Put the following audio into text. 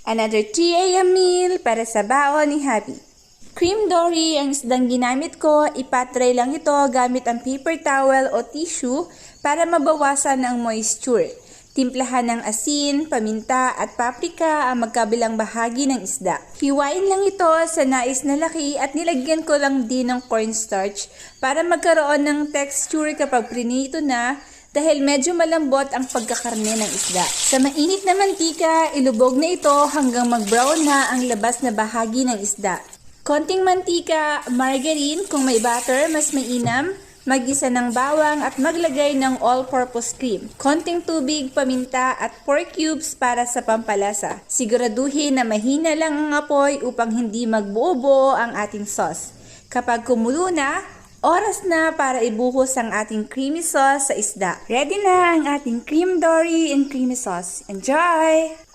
Another 3 a.m. meal para sa baon ni Happy. Cream dory ang isdang ginamit ko. Ipatray lang ito gamit ang paper towel o tissue para mabawasan ang moisture. Timplahan ng asin, paminta at paprika ang magkabilang bahagi ng isda. Hiwain lang ito sa nais na laki at nilagyan ko lang din ng cornstarch para magkaroon ng texture kapag prinito na, dahil medyo malambot ang pagkakarne ng isda. Sa mainit na mantika, ilubog na ito hanggang mag-brown na ang labas na bahagi ng isda. Konting mantika, margarine kung may butter, mas mainam, mag-isa ng bawang at maglagay ng all-purpose cream. Konting tubig, paminta at pork cubes para sa pampalasa. Siguraduhin na mahina lang ang apoy upang hindi magbuo-buo ang ating sauce. Kapag kumulo na, oras na para ibuhos ang ating creamy sauce sa isda. Ready na ang ating cream dory and creamy sauce. Enjoy!